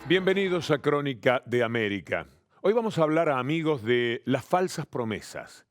Bienvenidos a Crónica de América. Hoy vamos a hablar a amigos de las falsas promesas,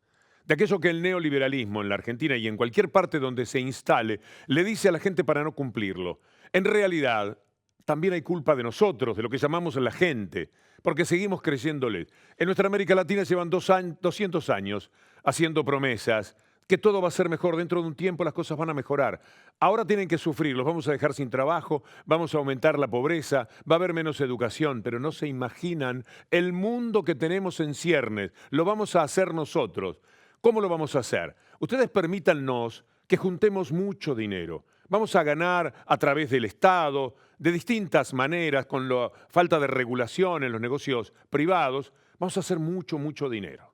de aquello que el neoliberalismo en la Argentina y en cualquier parte donde se instale le dice a la gente para no cumplirlo. En realidad, también hay culpa de nosotros, de lo que llamamos la gente, porque seguimos creyéndole. En nuestra América Latina llevan 200 años haciendo promesas, que todo va a ser mejor, dentro de un tiempo las cosas van a mejorar. Ahora tienen que sufrir, los vamos a dejar sin trabajo, vamos a aumentar la pobreza, va a haber menos educación, pero no se imaginan el mundo que tenemos en ciernes. Lo vamos a hacer nosotros. ¿Cómo lo vamos a hacer? Ustedes permítannos que juntemos mucho dinero. Vamos a ganar a través del Estado, de distintas maneras, con la falta de regulación en los negocios privados. Vamos a hacer mucho dinero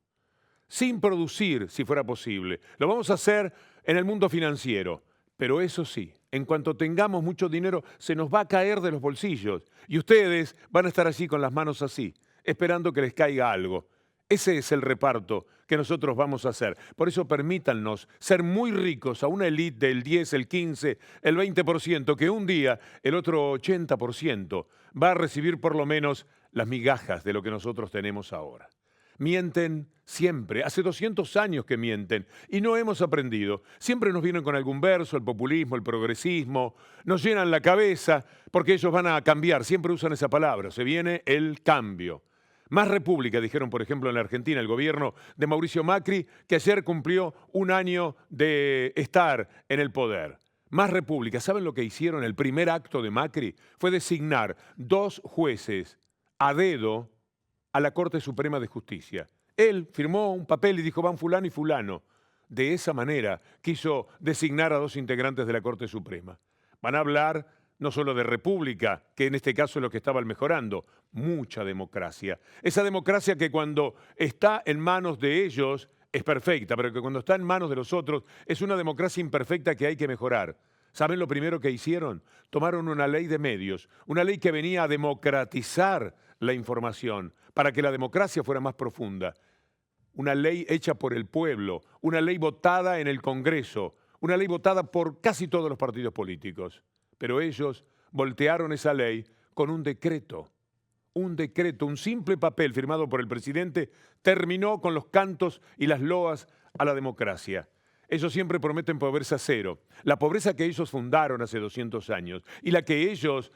sin producir, si fuera posible. Lo vamos a hacer en el mundo financiero. Pero eso sí, en cuanto tengamos mucho dinero, se nos va a caer de los bolsillos. Y ustedes van a estar allí con las manos así, esperando que les caiga algo. Ese es el reparto que nosotros vamos a hacer. Por eso permítannos ser muy ricos a una élite del 10, el 15, el 20%, que un día el otro 80% va a recibir por lo menos las migajas de lo que nosotros tenemos ahora. Mienten siempre, hace 200 años que mienten y no hemos aprendido. Siempre nos vienen con algún verso, el populismo, el progresismo, nos llenan la cabeza porque ellos van a cambiar, siempre usan esa palabra, se viene el cambio. Más república, dijeron por ejemplo en la Argentina, el gobierno de Mauricio Macri, que ayer cumplió un año de estar en el poder. Más república, ¿saben lo que hicieron? El primer acto de Macri fue designar 2 jueces a dedo a la Corte Suprema de Justicia. Él firmó un papel y dijo, van fulano y fulano. De esa manera quiso designar a 2 integrantes de la Corte Suprema. Van a hablar no solo de república, que en este caso es lo que estaban mejorando, mucha democracia. Esa democracia que cuando está en manos de ellos es perfecta, pero que cuando está en manos de los otros es una democracia imperfecta que hay que mejorar. ¿Saben lo primero que hicieron? Tomaron una ley de medios, una ley que venía a democratizar la información para que la democracia fuera más profunda. Una ley hecha por el pueblo, una ley votada en el Congreso, una ley votada por casi todos los partidos políticos. Pero ellos voltearon esa ley con un decreto. Un decreto, un simple papel firmado por el presidente, terminó con los cantos y las loas a la democracia. Ellos siempre prometen pobreza cero. La pobreza que ellos fundaron hace 200 años y la que ellos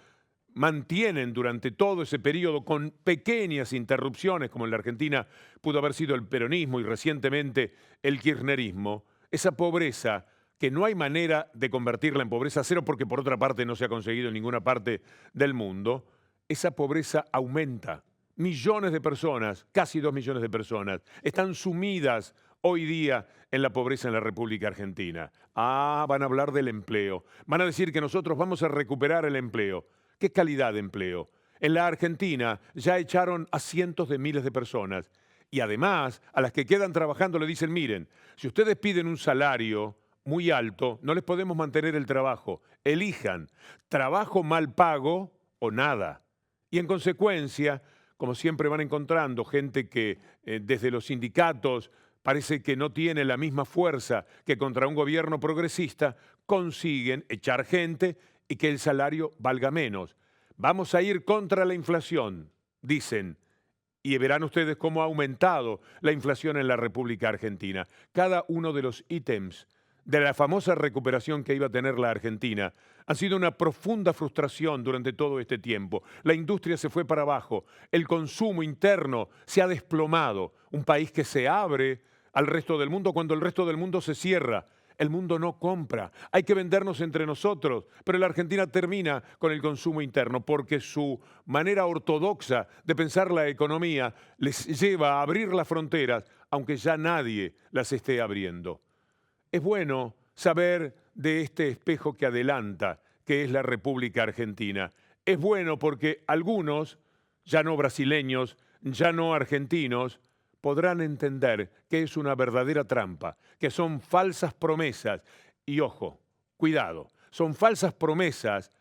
mantienen durante todo ese periodo con pequeñas interrupciones, como en la Argentina pudo haber sido el peronismo y recientemente el kirchnerismo, esa pobreza que no hay manera de convertirla en pobreza cero porque por otra parte no se ha conseguido en ninguna parte del mundo, esa pobreza aumenta. Millones de personas, casi 2 millones de personas, están sumidas hoy día en la pobreza en la República Argentina. Van a hablar del empleo. Van a decir que nosotros vamos a recuperar el empleo. ¿Qué calidad de empleo? En la Argentina ya echaron a cientos de miles de personas. Y además, a las que quedan trabajando le dicen, miren, si ustedes piden un salario muy alto, no les podemos mantener el trabajo. Elijan trabajo mal pago o nada. Y en consecuencia, como siempre van encontrando gente que desde los sindicatos parece que no tiene la misma fuerza que contra un gobierno progresista, consiguen echar gente y que el salario valga menos. Vamos a ir contra la inflación, dicen, y verán ustedes cómo ha aumentado la inflación en la República Argentina. Cada uno de los ítems de la famosa recuperación que iba a tener la Argentina ha sido una profunda frustración durante todo este tiempo. La industria se fue para abajo, el consumo interno se ha desplomado. Un país que se abre al resto del mundo cuando el resto del mundo se cierra. El mundo no compra, hay que vendernos entre nosotros, pero la Argentina termina con el consumo interno porque su manera ortodoxa de pensar la economía les lleva a abrir las fronteras, aunque ya nadie las esté abriendo. Es bueno saber de este espejo que adelanta, que es la República Argentina. Es bueno porque algunos, ya no brasileños, ya no argentinos, podrán entender que es una verdadera trampa, que son falsas promesas. Y ojo, cuidado, son falsas promesas,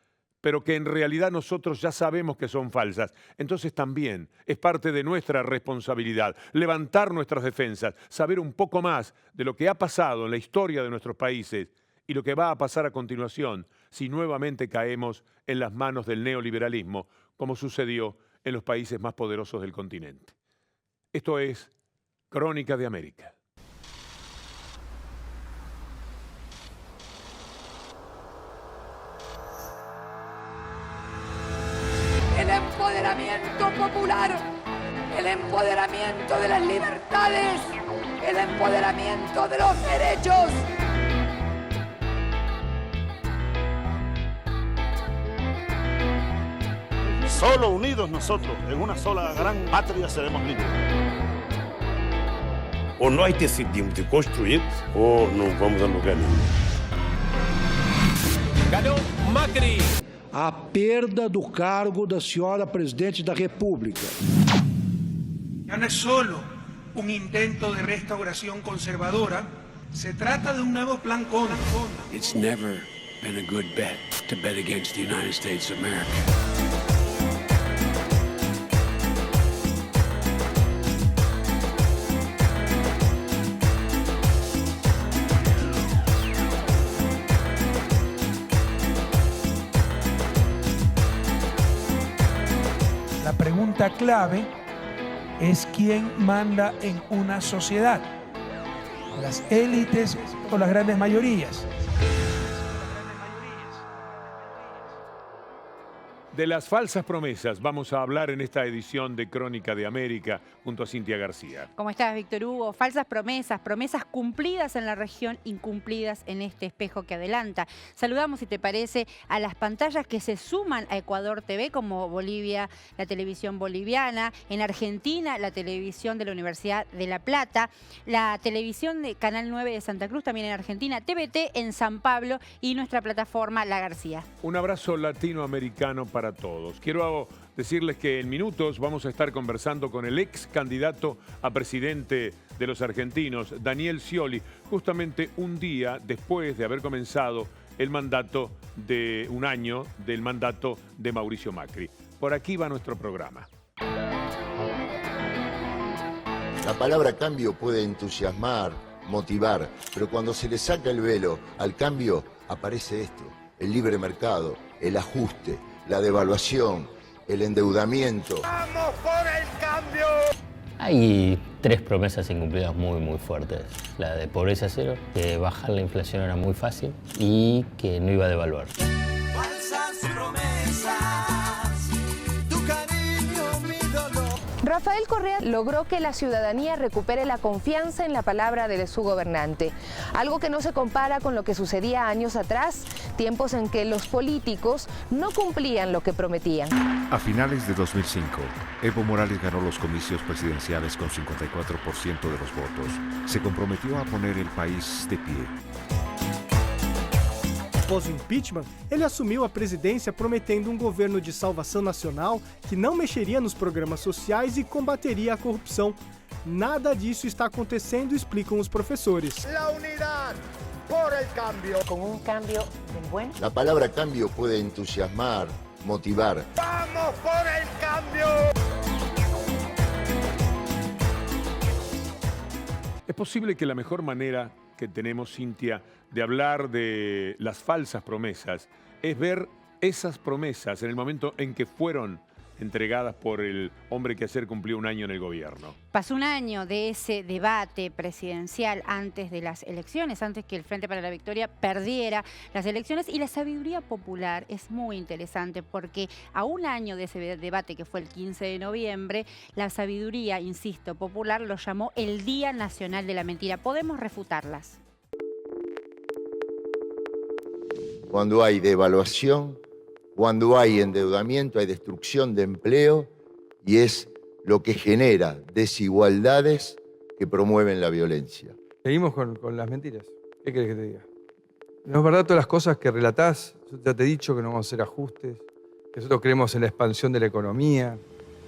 pero que en realidad nosotros ya sabemos que son falsas. Entonces también es parte de nuestra responsabilidad levantar nuestras defensas, saber un poco más de lo que ha pasado en la historia de nuestros países y lo que va a pasar a continuación si nuevamente caemos en las manos del neoliberalismo, como sucedió en los países más poderosos del continente. Esto es Crónica de América. El empoderamiento popular, el empoderamiento de las libertades, el empoderamiento de los derechos. Solo unidos nosotros, en una sola gran patria, seremos libres. Ou nós decidimos de construir, ou não vamos a lugar nenhum. Ganhou Macri. A perda do cargo da senhora presidente da República. Ya no es solo un intento de restauración conservadora, se trata de un nuevo plan Cóndor. It's never been a good bet to bet against the United States of America. La pregunta clave es quién manda en una sociedad, las élites o las grandes mayorías. De las falsas promesas vamos a hablar en esta edición de Crónica de América junto a Cintia García. ¿Cómo estás, Víctor Hugo? Falsas promesas, promesas cumplidas en la región, incumplidas en este espejo que adelanta. Saludamos, si te parece, a las pantallas que se suman a Ecuador TV, como Bolivia, la televisión boliviana, en Argentina, la televisión de la Universidad de La Plata, la televisión de Canal 9 de Santa Cruz, también en Argentina, TVT en San Pablo y nuestra plataforma La García. Un abrazo latinoamericano para todos. Quiero decirles que en minutos vamos a estar conversando con el ex candidato a presidente de los argentinos, Daniel Scioli, justamente un día después de haber comenzado el mandato de un año del mandato de Mauricio Macri. Por aquí va nuestro programa. La palabra cambio puede entusiasmar, motivar, pero cuando se le saca el velo al cambio aparece esto: el libre mercado, el ajuste, la devaluación, el endeudamiento. ¡Vamos por el cambio! Hay tres promesas incumplidas muy fuertes. La de pobreza cero, que bajar la inflación era muy fácil y que no iba a devaluar. Falsas promesas, tu cariño, mi dolor. Rafael Correa logró que la ciudadanía recupere la confianza en la palabra de su gobernante, algo que no se compara con lo que sucedía años atrás, tiempos en que los políticos no cumplían lo que prometían. A finales de 2005, Evo Morales ganó los comicios presidenciales con 54% de los votos. Se comprometió a poner el país de pie. Após o impeachment, ele assumiu a presidência prometendo um governo de salvação nacional que não mexeria nos programas sociais e combateria a corrupção. Nada disso está acontecendo, explicam os professores. La unidad por el cambio. Con un cambio del bueno. La palabra cambio puede entusiasmar, motivar. ¡Vamos por el cambio! Es posible que la mejor manera que tenemos, Cintia, de hablar de las falsas promesas es ver esas promesas en el momento en que fueron entregadas por el hombre que ayer cumplió un año en el gobierno. Pasó un año de ese debate presidencial antes de las elecciones, antes que el Frente para la Victoria perdiera las elecciones, y la sabiduría popular es muy interesante porque a un año de ese debate, que fue el 15 de noviembre, la sabiduría, insisto, popular lo llamó el Día Nacional de la Mentira. Podemos refutarlas. Cuando hay devaluación, cuando hay endeudamiento, hay destrucción de empleo y es lo que genera desigualdades que promueven la violencia. Seguimos con las mentiras. ¿Qué querés que te diga? No es verdad todas las cosas que relatás. Yo ya te he dicho que no vamos a hacer ajustes, que nosotros creemos en la expansión de la economía,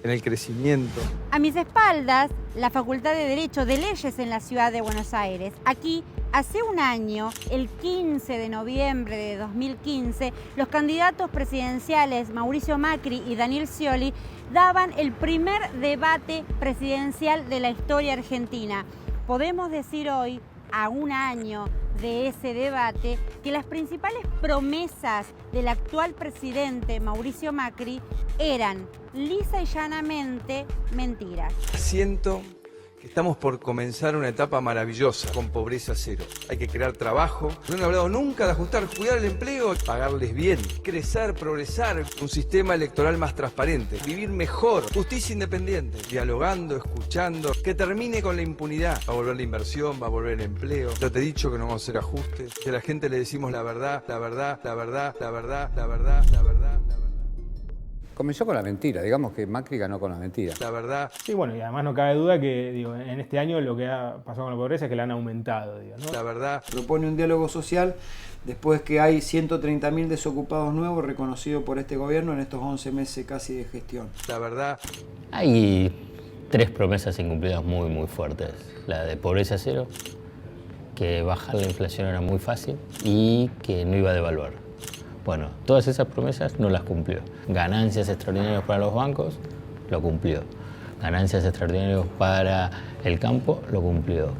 en el crecimiento. A mis espaldas, la Facultad de Derecho de Leyes en la ciudad de Buenos Aires. Aquí, hace un año, el 15 de noviembre de 2015, los candidatos presidenciales Mauricio Macri y Daniel Scioli daban el primer debate presidencial de la historia argentina. Podemos decir hoy, a un año de ese debate que las principales promesas del actual presidente Mauricio Macri eran lisa y llanamente mentiras. Siento que estamos por comenzar una etapa maravillosa con pobreza cero. Hay que crear trabajo. No han hablado nunca de ajustar, cuidar el empleo, pagarles bien, crecer, progresar, un sistema electoral más transparente, vivir mejor, justicia independiente, dialogando, escuchando, que termine con la impunidad. Va a volver la inversión, va a volver el empleo. Ya te he dicho que no vamos a hacer ajustes, que a la gente le decimos la verdad, la verdad, la verdad, la verdad, la verdad, la verdad. Comenzó con la mentira, digamos que Macri ganó con la mentira. La verdad. Sí, bueno, y además no cabe duda que en este año lo que ha pasado con la pobreza es que la han aumentado. ¿No? La verdad. Propone un diálogo social después que hay 130.000 desocupados nuevos reconocidos por este gobierno en estos 11 meses casi de gestión. La verdad. Hay 3 promesas incumplidas muy fuertes. La de pobreza cero, que bajar la inflación era muy fácil y que no iba a devaluar. Bueno, todas esas promesas no las cumplió. Ganancias extraordinarias para los bancos, lo cumplió. Ganancias extraordinarias para el campo, lo cumplió.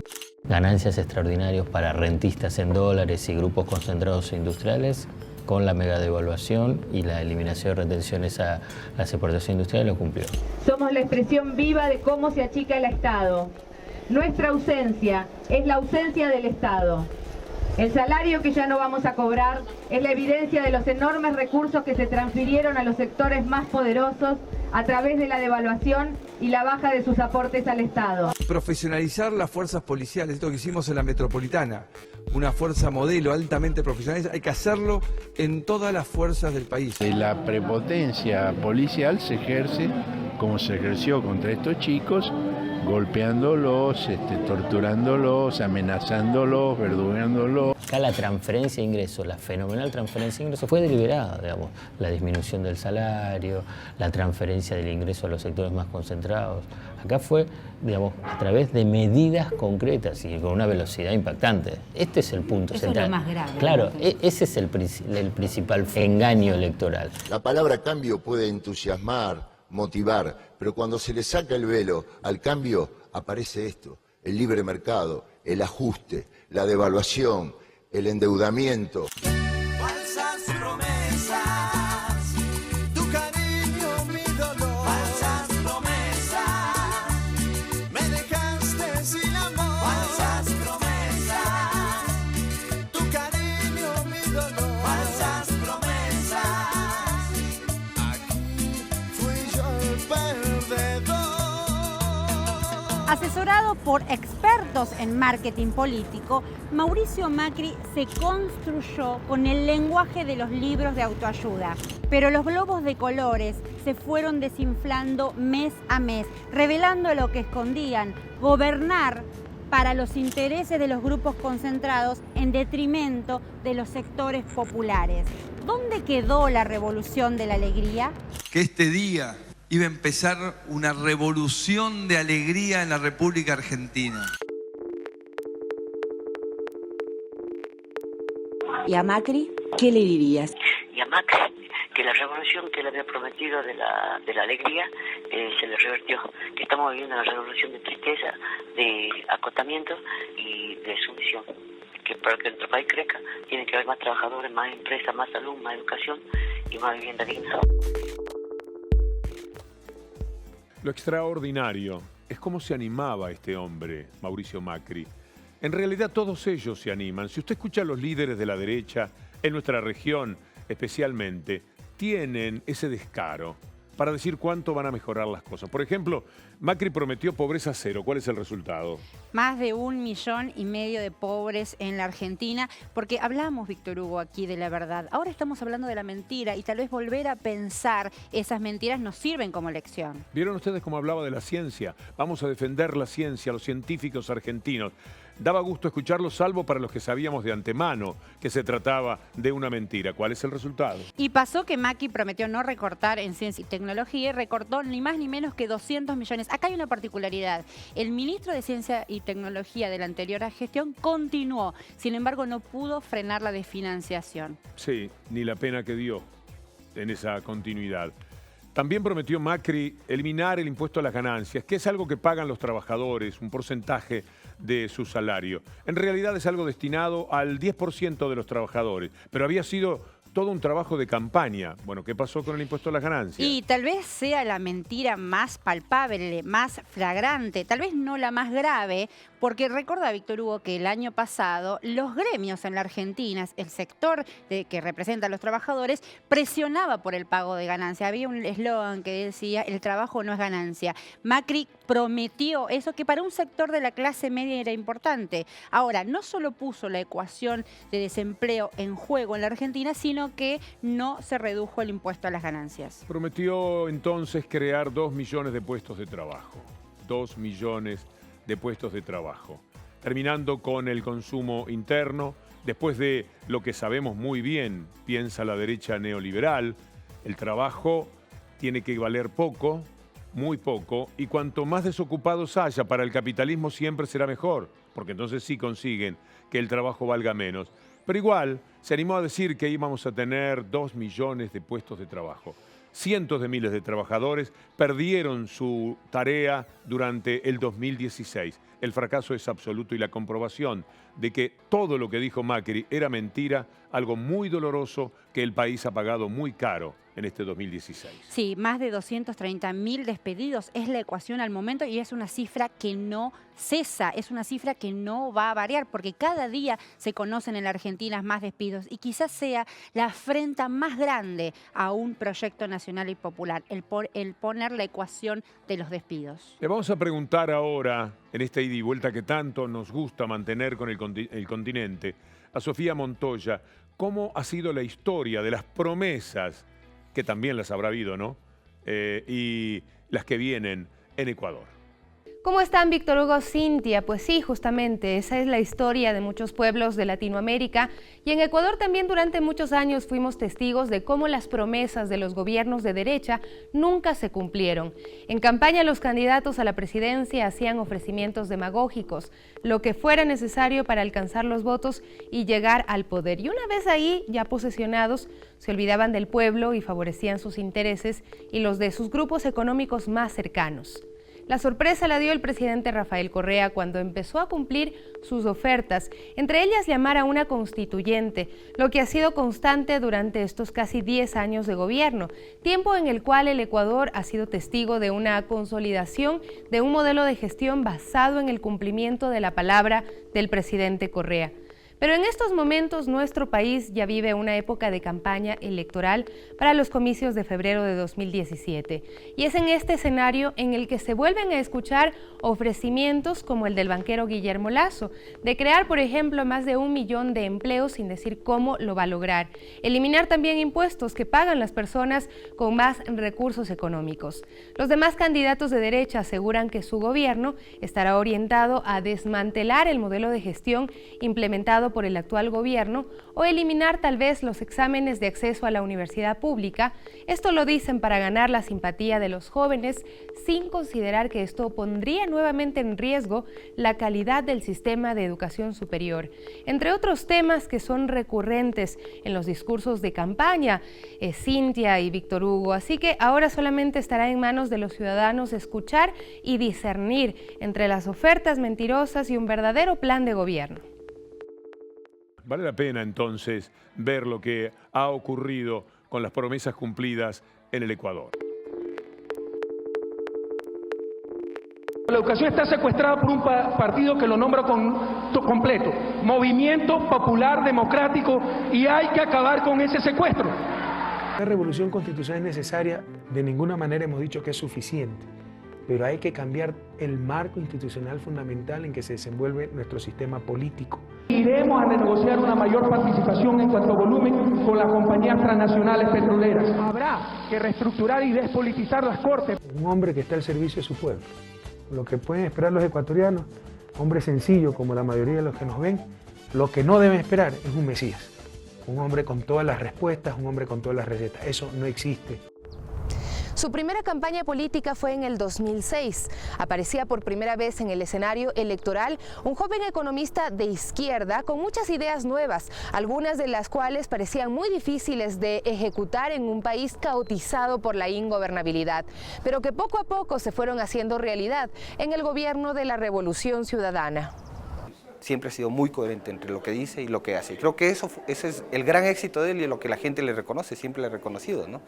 Ganancias extraordinarias para rentistas en dólares y grupos concentrados industriales, con la mega devaluación y la eliminación de retenciones a las exportaciones industriales, lo cumplió. Somos la expresión viva de cómo se achica el Estado. Nuestra ausencia es la ausencia del Estado. El salario que ya no vamos a cobrar es la evidencia de los enormes recursos que se transfirieron a los sectores más poderosos a través de la devaluación y la baja de sus aportes al Estado. Profesionalizar las fuerzas policiales, esto que hicimos en la metropolitana, una fuerza modelo altamente profesional, hay que hacerlo en todas las fuerzas del país. La prepotencia policial se ejerce como se ejerció contra estos chicos, golpeándolos, torturándolos, amenazándolos, verdugándolos. Acá la transferencia de ingresos, la fenomenal transferencia de ingresos fue deliberada, digamos. La disminución del salario, la transferencia del ingreso a los sectores más concentrados. Acá fue, digamos, a través de medidas concretas y con una velocidad impactante. Este es el punto central. Eso es lo más grave. Claro, ese es el principal engaño electoral. La palabra cambio puede entusiasmar, motivar, pero cuando se le saca el velo al cambio, aparece esto: el libre mercado, el ajuste, la devaluación, el endeudamiento. Falsas promesas, tu cariño, mi dolor. Falsas promesas, me dejaste sin amor. Falsas promesas, tu cariño, mi dolor. Falsas promesas, aquí fui yo el perdedor. Asesorado por expertos en marketing político, Mauricio Macri se construyó con el lenguaje de los libros de autoayuda. Pero los globos de colores se fueron desinflando mes a mes, revelando lo que escondían: gobernar para los intereses de los grupos concentrados en detrimento de los sectores populares. ¿Dónde quedó la revolución de la alegría? Que este día iba a empezar una revolución de alegría en la República Argentina. ¿Y a Macri qué le dirías? Y a Macri, que la revolución que le había prometido de la alegría se le revertió, que estamos viviendo una revolución de tristeza, de acotamiento y de sumisión, que para que nuestro país crezca tiene que haber más trabajadores, más empresas, más salud, más educación y más vivienda digna. Lo extraordinario es cómo se animaba este hombre, Mauricio Macri. En realidad todos ellos se animan. Si usted escucha a los líderes de la derecha, en nuestra región especialmente, tienen ese descaro para decir cuánto van a mejorar las cosas. Por ejemplo, Macri prometió pobreza cero. ¿Cuál es el resultado? Más de 1,5 millones de pobres en la Argentina, porque hablamos, Víctor Hugo, aquí de la verdad. Ahora estamos hablando de la mentira y tal vez volver a pensar esas mentiras nos sirven como lección. ¿Vieron ustedes cómo hablaba de la ciencia? Vamos a defender la ciencia, los científicos argentinos. Daba gusto escucharlo, salvo para los que sabíamos de antemano que se trataba de una mentira. ¿Cuál es el resultado? Y pasó que Macri prometió no recortar en ciencia y tecnología y recortó ni más ni menos que 200 millones. Acá hay una particularidad. El ministro de Ciencia y Tecnología de la anterior gestión continuó. Sin embargo, no pudo frenar la desfinanciación. Sí, ni la pena que dio en esa continuidad. También prometió Macri eliminar el impuesto a las ganancias, que es algo que pagan los trabajadores, un porcentaje de su salario. En realidad es algo destinado al 10% de los trabajadores, pero había sido todo un trabajo de campaña. Bueno, ¿qué pasó con el impuesto a las ganancias? Y tal vez sea la mentira más palpable, más flagrante, tal vez no la más grave, porque recuerda, Víctor Hugo, que el año pasado los gremios en la Argentina, el sector que representa a los trabajadores, presionaba por el pago de ganancia. Había un eslogan que decía, el trabajo no es ganancia. Macri prometió eso, que para un sector de la clase media era importante. Ahora, no solo puso la ecuación de desempleo en juego en la Argentina, sino que no se redujo el impuesto a las ganancias. Prometió entonces crear 2 millones de puestos de trabajo. 2 millones de puestos de trabajo. Terminando con el consumo interno, después de lo que sabemos muy bien, piensa la derecha neoliberal, el trabajo tiene que valer poco, muy poco, y cuanto más desocupados haya para el capitalismo siempre será mejor, porque entonces sí consiguen que el trabajo valga menos. Pero igual se animó a decir que íbamos a tener 2 millones de puestos de trabajo. Cientos de miles de trabajadores perdieron su tarea durante el 2016. El fracaso es absoluto y la comprobación de que todo lo que dijo Macri era mentira, algo muy doloroso que el país ha pagado muy caro en este 2016. Sí, más de 230.000 despedidos es la ecuación al momento y es una cifra que no cesa, es una cifra que no va a variar porque cada día se conocen en la Argentina más despidos y quizás sea la afrenta más grande a un proyecto nacional y popular, el poner la ecuación de los despidos. Le vamos a preguntar ahora, en esta ida y vuelta que tanto nos gusta mantener con el continente, a Sofía Montoya, cómo ha sido la historia de las promesas, que también las habrá habido, ¿no? Y las que vienen en Ecuador. ¿Cómo están, Víctor Hugo, Cintia? Pues sí, justamente, esa es la historia de muchos pueblos de Latinoamérica y en Ecuador también durante muchos años fuimos testigos de cómo las promesas de los gobiernos de derecha nunca se cumplieron. En campaña los candidatos a la presidencia hacían ofrecimientos demagógicos, lo que fuera necesario para alcanzar los votos y llegar al poder. Y una vez ahí, ya posesionados, se olvidaban del pueblo y favorecían sus intereses y los de sus grupos económicos más cercanos. La sorpresa la dio el presidente Rafael Correa cuando empezó a cumplir sus ofertas, entre ellas llamar a una constituyente, lo que ha sido constante durante estos casi 10 años de gobierno, tiempo en el cual el Ecuador ha sido testigo de una consolidación de un modelo de gestión basado en el cumplimiento de la palabra del presidente Correa. Pero en estos momentos nuestro país ya vive una época de campaña electoral para los comicios de febrero de 2017. Y es en este escenario en el que se vuelven a escuchar ofrecimientos como el del banquero Guillermo Lasso, de crear, por ejemplo, más de 1 millón de empleos sin decir cómo lo va a lograr. Eliminar también impuestos que pagan las personas con más recursos económicos. Los demás candidatos de derecha aseguran que su gobierno estará orientado a desmantelar el modelo de gestión implementado por el actual gobierno o eliminar tal vez los exámenes de acceso a la universidad pública. Esto lo dicen para ganar la simpatía de los jóvenes sin considerar que esto pondría nuevamente en riesgo la calidad del sistema de educación superior. Entre otros temas que son recurrentes en los discursos de campaña, Cintia y Víctor Hugo. Así que ahora solamente estará en manos de los ciudadanos escuchar y discernir entre las ofertas mentirosas y un verdadero plan de gobierno. Vale la pena entonces ver lo que ha ocurrido con las promesas cumplidas en el Ecuador. La educación está secuestrada por un partido que lo nombro completo, Movimiento Popular Democrático, y hay que acabar con ese secuestro. La revolución constitucional es necesaria, de ninguna manera hemos dicho que es suficiente, pero hay que cambiar el marco institucional fundamental en que se desenvuelve nuestro sistema político. Iremos a renegociar una mayor participación en cuanto a volumen con las compañías transnacionales petroleras. Habrá que reestructurar y despolitizar las cortes. Un hombre que está al servicio de su pueblo. Lo que pueden esperar los ecuatorianos, hombre sencillo como la mayoría de los que nos ven, lo que no deben esperar es un Mesías. Un hombre con todas las respuestas, un hombre con todas las recetas. Eso no existe. Su primera campaña política fue en el 2006. Aparecía por primera vez en el escenario electoral un joven economista de izquierda con muchas ideas nuevas, algunas de las cuales parecían muy difíciles de ejecutar en un país caotizado por la ingobernabilidad, pero que poco a poco se fueron haciendo realidad en el gobierno de la Revolución Ciudadana. siempre ha sido muy coherente entre lo que dice y lo que hace. Y creo que ese es el gran éxito de él y lo que la gente le reconoce, siempre le ha reconocido, ¿no?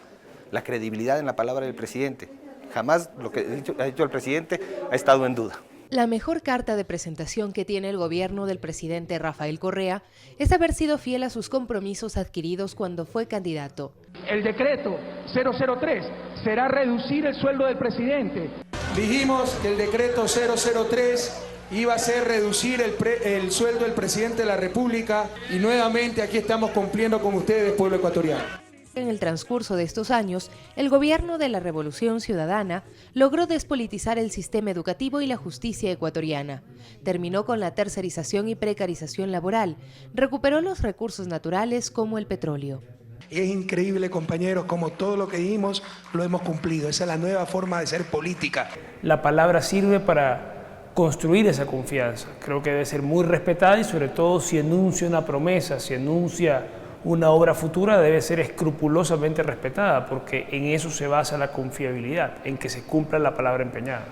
La credibilidad en la palabra del presidente. Jamás lo que ha dicho el presidente ha estado en duda. La mejor carta de presentación que tiene el gobierno del presidente Rafael Correa es haber sido fiel a sus compromisos adquiridos cuando fue candidato. El decreto 003 será reducir el sueldo del presidente. Dijimos que el decreto 003 iba a ser reducir el sueldo del presidente de la República y nuevamente aquí estamos cumpliendo con ustedes, pueblo ecuatoriano. En el transcurso de estos años, el gobierno de la Revolución Ciudadana logró despolitizar el sistema educativo y la justicia ecuatoriana. Terminó con la tercerización y precarización laboral, recuperó los recursos naturales como el petróleo. Es increíble, compañeros, como todo lo que dijimos lo hemos cumplido. Esa es la nueva forma de ser política. La palabra sirve para construir esa confianza. Creo que debe ser muy respetada y sobre todo si enuncia una promesa, si enuncia una obra futura, debe ser escrupulosamente respetada, porque en eso se basa la confiabilidad, en que se cumpla la palabra empeñada.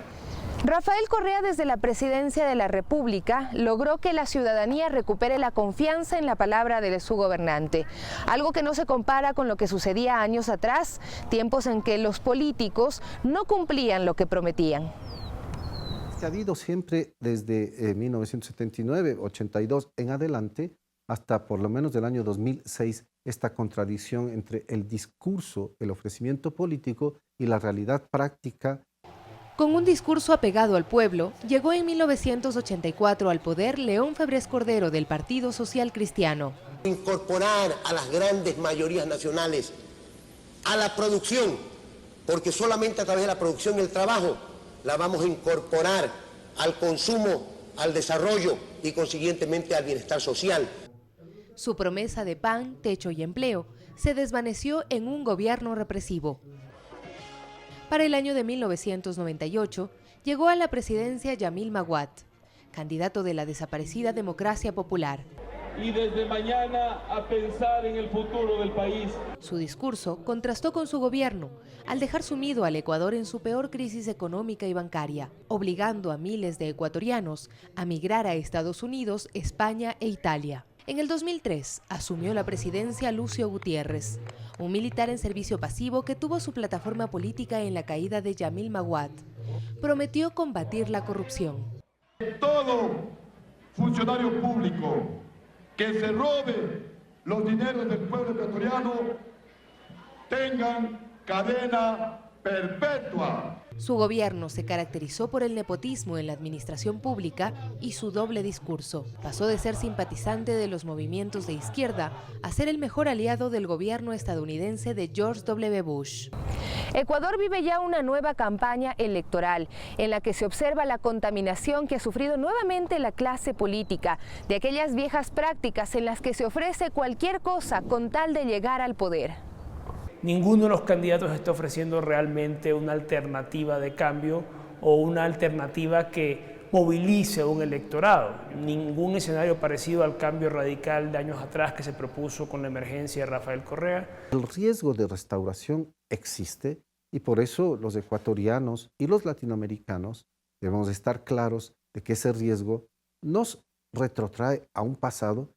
Rafael Correa, desde la presidencia de la República, logró que la ciudadanía recupere la confianza en la palabra de su gobernante, algo que no se compara con lo que sucedía años atrás, tiempos en que los políticos no cumplían lo que prometían. Ha habido siempre desde 1979, 82 en adelante, hasta por lo menos del año 2006, esta contradicción entre el discurso, el ofrecimiento político y la realidad práctica. Con un discurso apegado al pueblo, llegó en 1984 al poder León Febres Cordero del Partido Social Cristiano. Incorporar a las grandes mayorías nacionales a la producción, porque solamente a través de la producción y el trabajo la vamos a incorporar al consumo, al desarrollo y consiguientemente al bienestar social. Su promesa de pan, techo y empleo se desvaneció en un gobierno represivo. Para el año de 1998, llegó a la presidencia Yamil Maguad, candidato de la desaparecida Democracia Popular. Y desde mañana a pensar en el futuro del país. Su discurso contrastó con su gobierno, al dejar sumido al Ecuador en su peor crisis económica y bancaria, obligando a miles de ecuatorianos a migrar a Estados Unidos, España e Italia. En el 2003 asumió la presidencia Lucio Gutiérrez, un militar en servicio pasivo que tuvo su plataforma política en la caída de Yamil Maguad. Prometió combatir la corrupción. Todo funcionario público que se robe los dineros del pueblo ecuatoriano tengan cadena perpetua. Su gobierno se caracterizó por el nepotismo en la administración pública y su doble discurso. Pasó de ser simpatizante de los movimientos de izquierda a ser el mejor aliado del gobierno estadounidense de George W. Bush. Ecuador vive ya una nueva campaña electoral en la que se observa la contaminación que ha sufrido nuevamente la clase política, de aquellas viejas prácticas en las que se ofrece cualquier cosa con tal de llegar al poder. Ninguno de los candidatos está ofreciendo realmente una alternativa de cambio o una alternativa que movilice a un electorado. Ningún escenario parecido al cambio radical de años atrás que se propuso con la emergencia de Rafael Correa. El riesgo de restauración existe y por eso los ecuatorianos y los latinoamericanos debemos estar claros de que ese riesgo nos retrotrae a un pasado.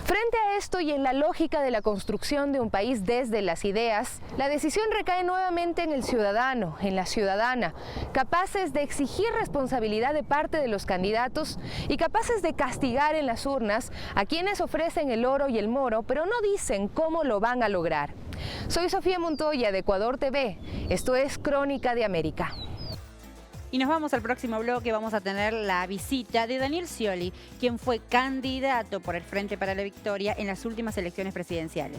Frente a esto y en la lógica de la construcción de un país desde las ideas, la decisión recae nuevamente en el ciudadano, en la ciudadana, capaces de exigir responsabilidad de parte de los candidatos y capaces de castigar en las urnas a quienes ofrecen el oro y el moro, pero no dicen cómo lo van a lograr. Soy Sofía Montoya de Ecuador TV. Esto es Crónica de América. Y nos vamos al próximo bloque, vamos a tener la visita de Daniel Scioli, quien fue candidato por el Frente para la Victoria en las últimas elecciones presidenciales.